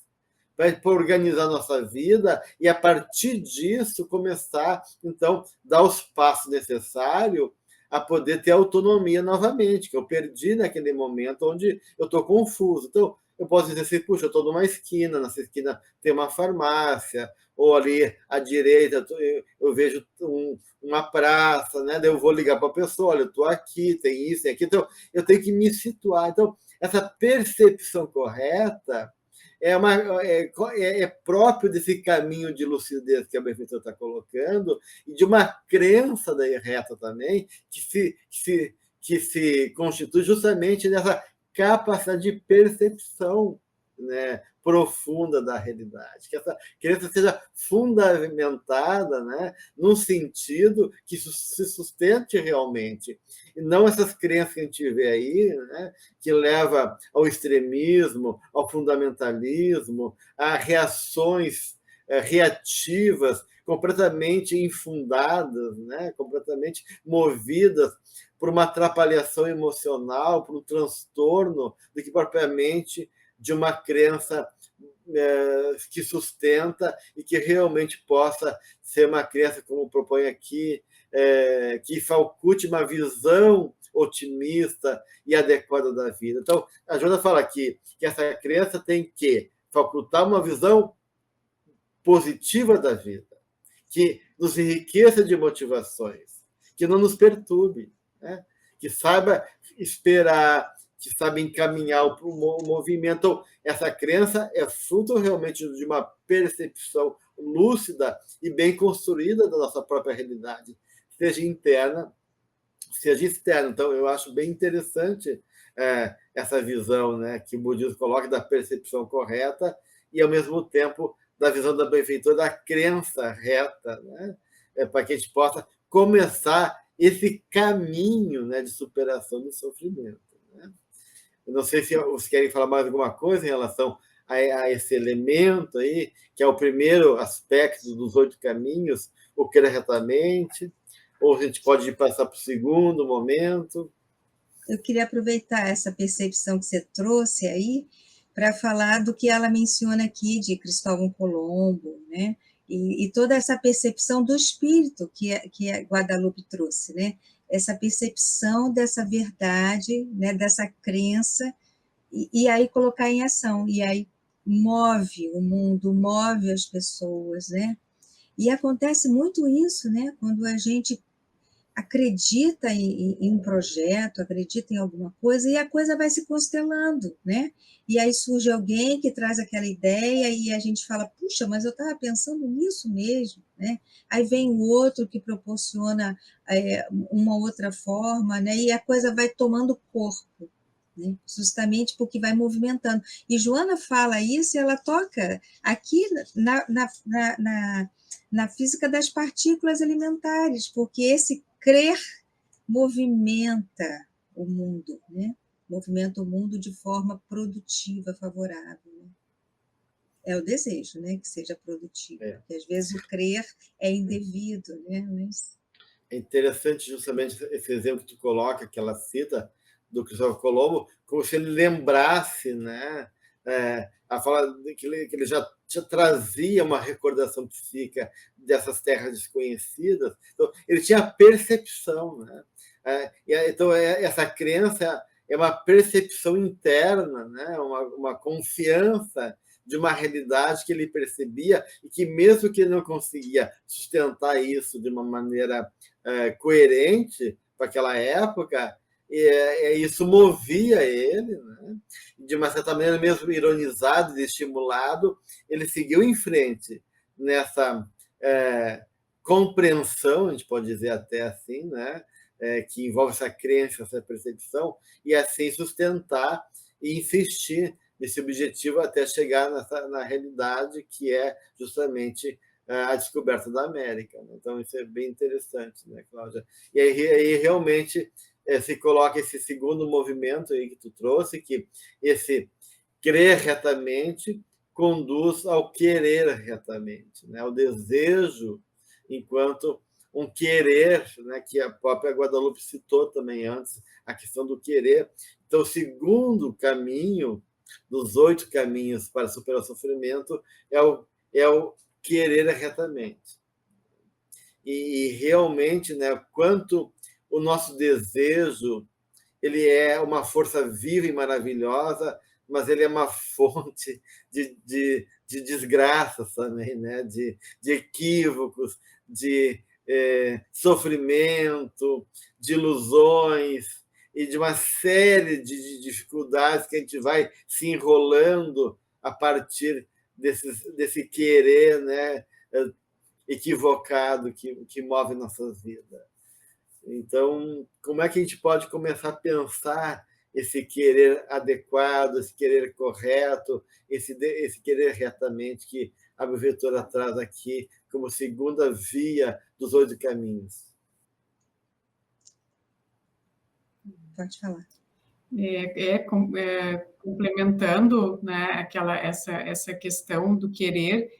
para organizar a nossa vida e, a partir disso, começar, então, dar os passos necessários a poder ter autonomia novamente, que eu perdi naquele momento onde eu estou confuso. Então, eu posso dizer assim, puxa, eu estou numa esquina, nessa esquina tem uma farmácia, ou ali à direita eu vejo uma praça, né? Daí eu vou ligar para a pessoa, olha, eu estou aqui, tem isso, tem aquilo. Então, eu tenho que me situar. Então, essa percepção correta é próprio desse caminho de lucidez que a benfeitora está colocando e de uma crença daí reta também que se constitui justamente nessa capacidade de percepção, né, profunda da realidade, que essa crença seja fundamentada, né, num sentido que se sustente realmente, e não essas crenças que a gente vê aí, né, que leva ao extremismo, ao fundamentalismo, a reações reativas, completamente infundadas, né, completamente movidas por uma atrapalhação emocional, por um transtorno, do que propriamente de uma crença que sustenta e que realmente possa ser uma crença, como propõe aqui, que faculte uma visão otimista e adequada da vida. Então, a Joana fala aqui que essa crença tem que facultar uma visão positiva da vida, que nos enriqueça de motivações, que não nos perturbe, né? Que saiba esperar, que saiba encaminhar o movimento. Então, essa crença é fruto realmente de uma percepção lúcida e bem construída da nossa própria realidade, seja interna, seja externa. Então, eu acho bem interessante essa visão, né, que o budismo coloca da percepção correta e, ao mesmo tempo, da visão da benfeitora, da crença reta, né, para que a gente possa começar esse caminho, né, de superação do sofrimento. Né? Eu não sei se vocês querem falar mais alguma coisa em relação a esse elemento aí, que é o primeiro aspecto dos 8 caminhos, o crer retamente, ou a gente pode passar para o segundo momento. Eu queria aproveitar essa percepção que você trouxe aí para falar do que ela menciona aqui de Cristóvão Colombo, né? E toda essa percepção do espírito que a Guadalupe trouxe, né? Essa percepção dessa verdade, né? Dessa crença, e aí colocar em ação, e aí move o mundo, move as pessoas, né? E acontece muito isso, né? Quando a gente acredita em um projeto, acredita em alguma coisa, e a coisa vai se constelando, né? E aí surge alguém que traz aquela ideia e a gente fala, puxa, mas eu estava pensando nisso mesmo, né? Aí vem o outro que proporciona uma outra forma, né? E a coisa vai tomando corpo, né? Justamente porque vai movimentando. E Joana fala isso e ela toca aqui na física das partículas elementares, porque esse crer movimenta o mundo, né? Movimenta o mundo de forma produtiva, favorável. Né? É o desejo, né? Que seja produtivo, porque às vezes o crer é indevido, né? Mas... É interessante justamente esse exemplo que tu coloca, que ela cita, do Cristóvão Colombo, como se ele lembrasse, né? Ela fala que ele já trazia uma recordação psíquica dessas terras desconhecidas, então ele tinha a percepção, né? Então essa crença é uma percepção interna, né? Uma confiança de uma realidade que ele percebia e que, mesmo que ele não conseguia sustentar isso de uma maneira coerente para aquela época, isso movia ele, né? De uma certa maneira, mesmo ironizado e estimulado, ele seguiu em frente nessa compreensão, a gente pode dizer até assim, né? Que envolve essa crença, essa percepção, e assim sustentar e insistir nesse objetivo até chegar na realidade que é justamente a descoberta da América. Né? Então, isso é bem interessante, né, Cláudia? E aí realmente se coloca esse segundo movimento aí que tu trouxe, que esse crer retamente conduz ao querer retamente, né? Ao desejo enquanto um querer, né, que a própria Guadalupe citou também antes, a questão do querer, Então, o segundo caminho dos 8 caminhos para superar o sofrimento é o querer retamente. E realmente, né, quanto o nosso desejo ele é uma força viva e maravilhosa, mas ele é uma fonte de desgraças também, né? de equívocos, de sofrimento, de ilusões e de uma série de dificuldades que a gente vai se enrolando a partir desse querer, né? Equivocado que move nossas vidas. Então, como é que a gente pode começar a pensar esse querer adequado, esse querer correto, esse querer retamente que a benfeitora traz aqui como segunda via dos 8 caminhos? Pode falar. Complementando, né, essa questão do querer,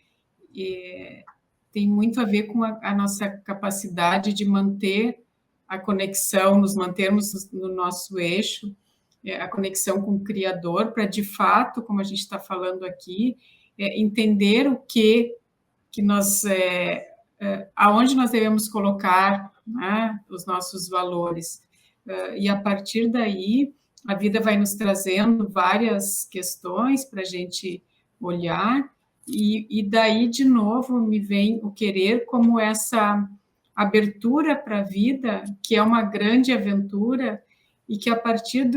tem muito a ver com a nossa capacidade de manter a conexão, nos mantermos no nosso eixo, a conexão com o Criador, para, de fato, como a gente está falando aqui, entender o que nós, aonde nós devemos colocar, né, os nossos valores. E, a partir daí, a vida vai nos trazendo várias questões para a gente olhar, e daí, de novo, me vem o querer como essa abertura para a vida, que é uma grande aventura, e que, a partir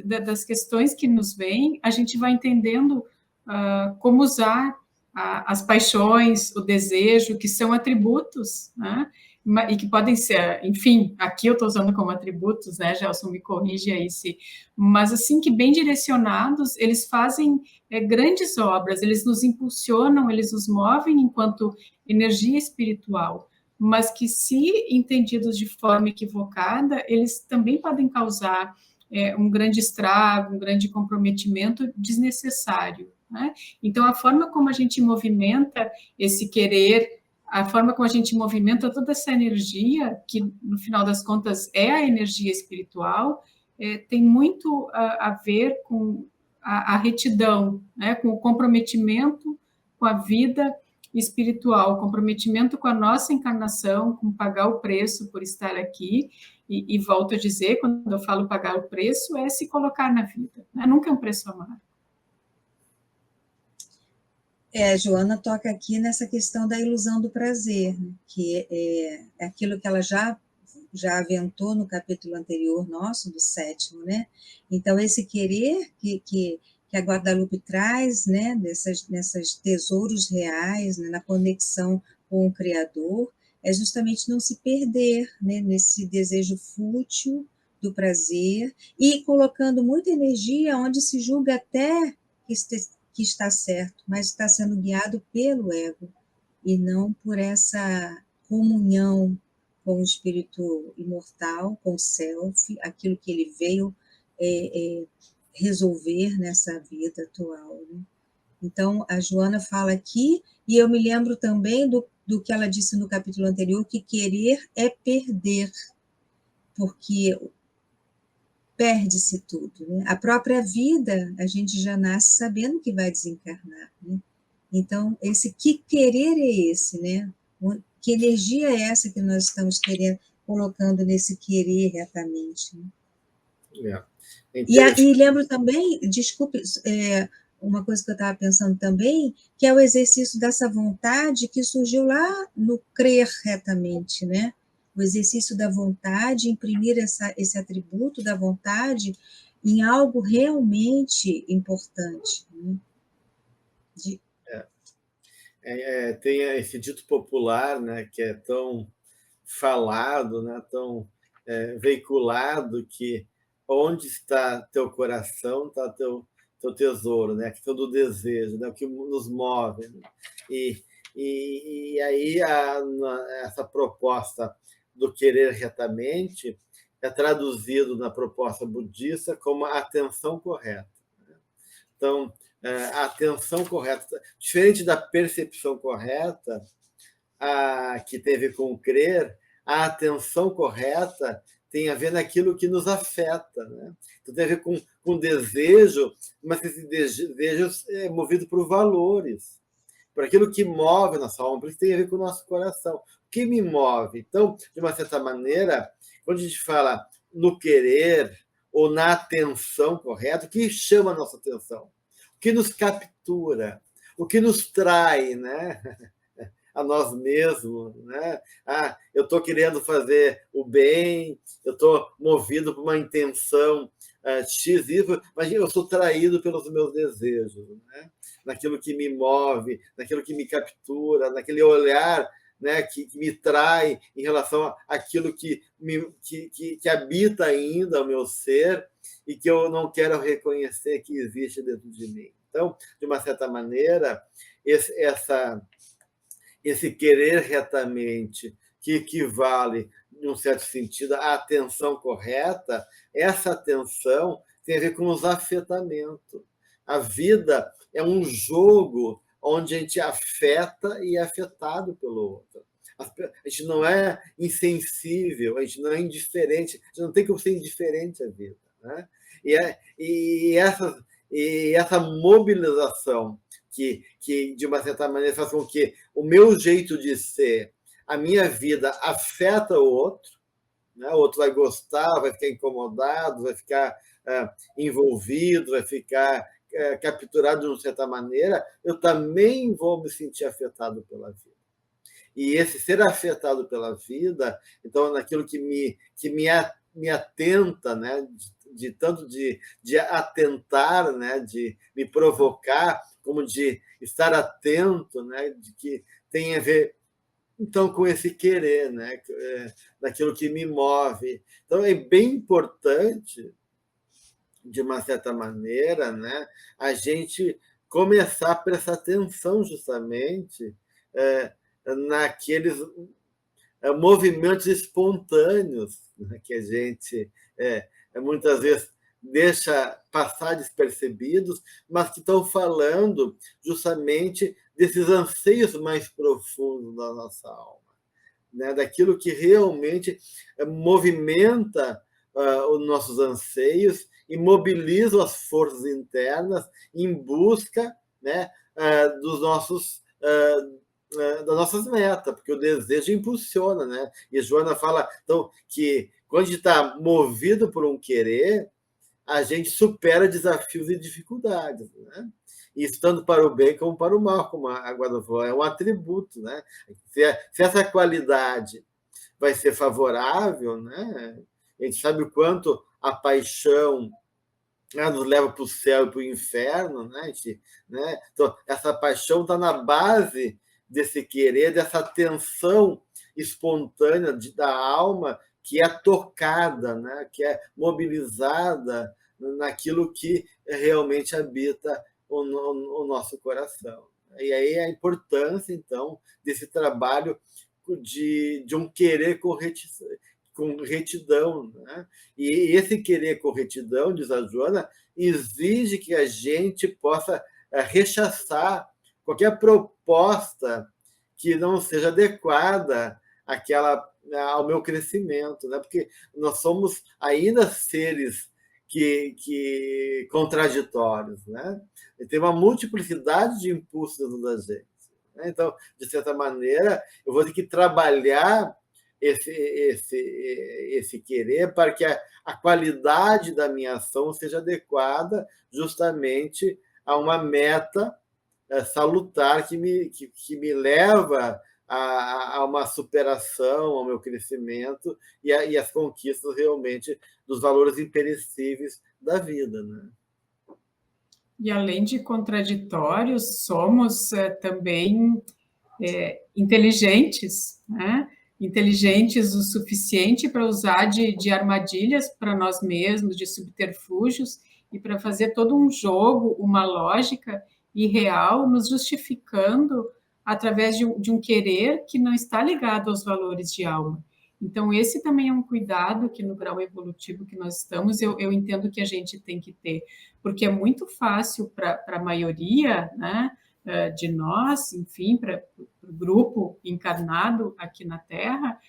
das questões que nos vêm, a gente vai entendendo como usar as paixões, o desejo, que são atributos, né? E que podem ser, enfim, aqui eu estou usando como atributos, né, Gelson, me corrige aí mas assim, que bem direcionados, eles fazem grandes obras, eles nos impulsionam, eles nos movem enquanto energia espiritual, mas que, se entendidos de forma equivocada, eles também podem causar um grande estrago, um grande comprometimento desnecessário, né? Então, a forma como a gente movimenta esse querer, a forma como a gente movimenta toda essa energia, que, no final das contas, é a energia espiritual, tem muito a ver com a retidão, né? Com o comprometimento com a vida espiritual, o comprometimento com a nossa encarnação, com pagar o preço por estar aqui, e volto a dizer, quando eu falo pagar o preço, é se colocar na vida, né? Nunca é um preço amargo. A Joana toca aqui nessa questão da ilusão do prazer, né? Que é aquilo que ela já aventou no capítulo anterior nosso, do 7º, né? Então, esse querer que a Guadalupe traz, né? Nessas tesouros reais, né? Na conexão com o Criador, é justamente não se perder, né? Nesse desejo fútil do prazer, e colocando muita energia onde se julga até que está certo, mas está sendo guiado pelo ego, e não por essa comunhão com o espírito imortal, com o self, aquilo que ele veio resolver nessa vida atual, né? Então, a Joana fala aqui, e eu me lembro também do que ela disse no capítulo anterior, que querer é perder, porque perde-se tudo, né? A própria vida, a gente já nasce sabendo que vai desencarnar, né? Então, esse que querer é esse, né? Que energia é essa que nós estamos colocando nesse querer retamente, né? E lembro também, desculpe, uma coisa que eu estava pensando também, que é o exercício dessa vontade que surgiu lá no crer retamente, né? O exercício da vontade, imprimir esse atributo da vontade em algo realmente importante, né? Tem esse dito popular, né, que é tão falado, né, tão veiculado, que onde está teu coração, está teu tesouro, né? A questão do desejo, né? O que nos move. Né? E aí essa proposta do querer retamente é traduzido na proposta budista como a atenção correta. Né? Então, a atenção correta, diferente da percepção correta, que tem a ver com o crer, a atenção correta tem a ver naquilo que nos afeta, né? Então, tem a ver com desejo, mas esse desejo é movido por valores, por aquilo que move a nossa alma, por isso tem a ver com o nosso coração. O que me move? Então, de uma certa maneira, quando a gente fala no querer ou na atenção correta, o que chama a nossa atenção? O que nos captura? O que nos trai, né? A nós mesmos, né? Eu estou querendo fazer o bem, eu estou movido por uma intenção X, Y, mas eu sou traído pelos meus desejos, né? Naquilo que me move, naquilo que me captura, naquele olhar, né, que me trai em relação àquilo que habita ainda o meu ser e que eu não quero reconhecer que existe dentro de mim. Então, de uma certa maneira, esse querer retamente, que equivale, num certo sentido, à atenção correta, essa atenção tem a ver com os afetamentos. A vida é um jogo onde a gente afeta e é afetado pelo outro. A gente não é insensível, a gente não é indiferente, a gente não tem como ser indiferente à vida, né? E essa mobilização que, de uma certa maneira, faz com que o meu jeito de ser, a minha vida, afeta o outro, né? O outro vai gostar, vai ficar incomodado, vai ficar envolvido, vai ficar capturado de uma certa maneira, eu também vou me sentir afetado pela vida. E esse ser afetado pela vida, então, naquilo que me atenta, né? Tanto de atentar, né? De me provocar, como de estar atento, né? De que tem a ver, então, com esse querer, né? Daquilo que me move. Então, é bem importante, de uma certa maneira, né, a gente começar a prestar atenção justamente naqueles movimentos espontâneos, né, que a gente muitas vezes deixa passar despercebidos, mas que estão falando justamente desses anseios mais profundos da nossa alma, né, daquilo que realmente movimenta os nossos anseios e mobilizam as forças internas em busca, né, das nossas metas, porque o desejo impulsiona, né? E a Joana fala, então, que quando a gente está movido por um querer, a gente supera desafios e dificuldades, né? Isso tanto para o bem como para o mal, como a Guada falou, é um atributo, né? Se essa qualidade vai ser favorável, né? A gente sabe o quanto a paixão nos leva para o céu e para o inferno, né? Então, essa paixão está na base desse querer, dessa tensão espontânea da alma que é tocada, né? Que é mobilizada naquilo que realmente habita o nosso coração. E aí a importância, então, desse trabalho de um querer com retidão, né? E esse querer com retidão, diz a Joana, exige que a gente possa rechaçar qualquer proposta que não seja adequada ao meu crescimento, né? Porque nós somos ainda seres que contraditórios, né? E tem uma multiplicidade de impulsos dentro da gente, né? Então, de certa maneira, eu vou ter que trabalhar esse querer para que a qualidade da minha ação seja adequada justamente a uma meta salutar que me leva a uma superação, ao meu crescimento e as conquistas realmente dos valores imperecíveis da vida, né? E além de contraditórios, somos também inteligentes, né? Inteligentes o suficiente para usar de armadilhas para nós mesmos, de subterfúgios, e para fazer todo um jogo, uma lógica irreal, nos justificando através de um querer que não está ligado aos valores de alma. Então, esse também é um cuidado que no grau evolutivo que nós estamos, eu entendo que a gente tem que ter, porque é muito fácil para a maioria, né, de nós, enfim, para o grupo encarnado aqui na Terra,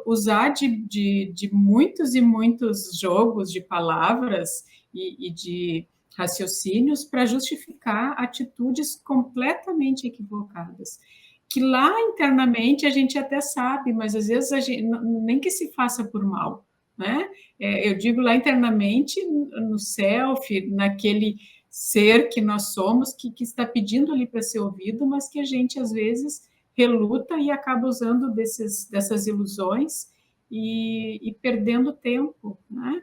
usar de muitos e muitos jogos de palavras e de raciocínios para justificar atitudes completamente equivocadas. Que lá internamente a gente até sabe, mas às vezes a gente, nem que se faça por mal, né? Eu digo lá internamente, no self, naquele ser que nós somos, que está pedindo ali para ser ouvido, mas que a gente às vezes reluta e acaba usando dessas ilusões e perdendo tempo, né?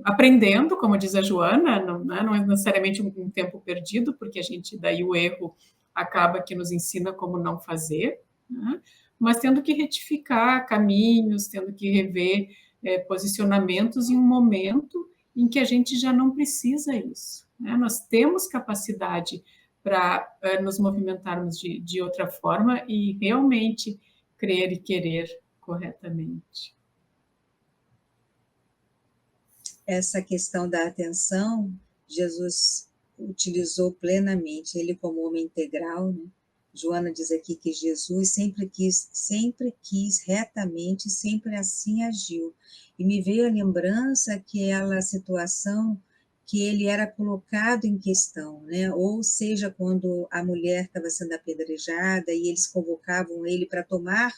Aprendendo, como diz a Joana, não é necessariamente um tempo perdido, porque a gente, daí o erro acaba que nos ensina como não fazer, né? Mas tendo que retificar caminhos, tendo que rever posicionamentos em um momento em que a gente já não precisa isso, né? Nós temos capacidade para nos movimentarmos de outra forma e realmente crer e querer corretamente. Essa questão da atenção, Jesus utilizou plenamente, ele como homem integral, né? Joana diz aqui que Jesus sempre quis retamente, sempre assim agiu. E me veio a lembrança aquela situação que ele era colocado em questão, né? Ou seja, quando a mulher estava sendo apedrejada e eles convocavam ele para tomar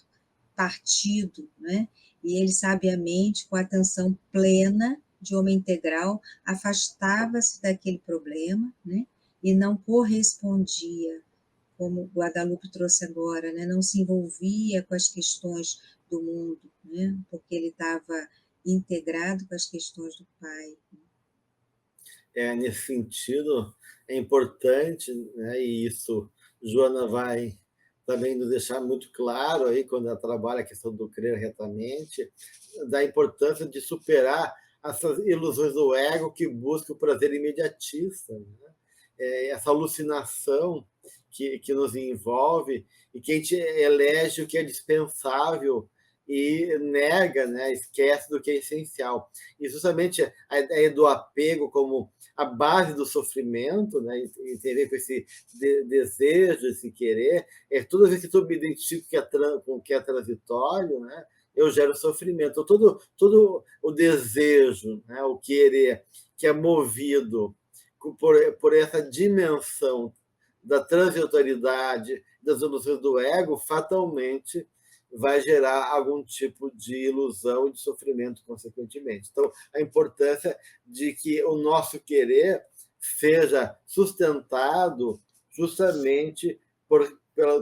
partido, né? E ele sabiamente, com atenção plena, de homem integral, afastava-se daquele problema, né? E não correspondia, como o Guadalupe trouxe agora, né? Não se envolvia com as questões do mundo, né? Porque ele estava integrado com as questões do Pai. Nesse sentido, é importante, né? E isso Joana vai também nos deixar muito claro aí, quando ela trabalha a questão do crer retamente, da importância de superar essas ilusões do ego que busca o prazer imediatista, né? Essa alucinação que nos envolve e que a gente elege o que é dispensável e nega, né? Esquece do que é essencial. E justamente a ideia do apego como a base do sofrimento, né? E tem a ver com esse desejo, esse querer, toda vez que eu me identifico com o que é transitório, né? Eu gero sofrimento. Então, todo o desejo, né? O querer, que é movido por essa dimensão da transitoriedade, das ilusões do ego, fatalmente vai gerar algum tipo de ilusão e de sofrimento, consequentemente. Então, a importância de que o nosso querer seja sustentado justamente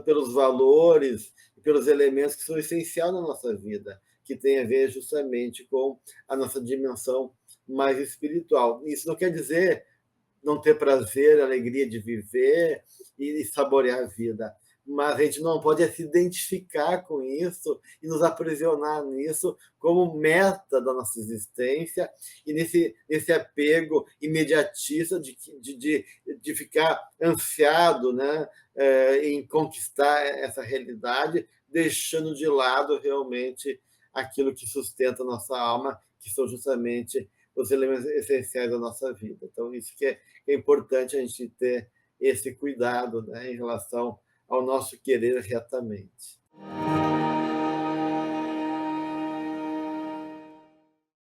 pelos valores e pelos elementos que são essenciais na nossa vida, que tem a ver justamente com a nossa dimensão mais espiritual. Isso não quer dizer não ter prazer, alegria de viver e saborear a vida, mas a gente não pode se identificar com isso e nos aprisionar nisso como meta da nossa existência e nesse apego imediatista de ficar ansiado, né, em conquistar essa realidade, deixando de lado realmente aquilo que sustenta a nossa alma, que são justamente os elementos essenciais da nossa vida. Então, isso que é importante a gente ter esse cuidado, né, em relação ao nosso querer retamente.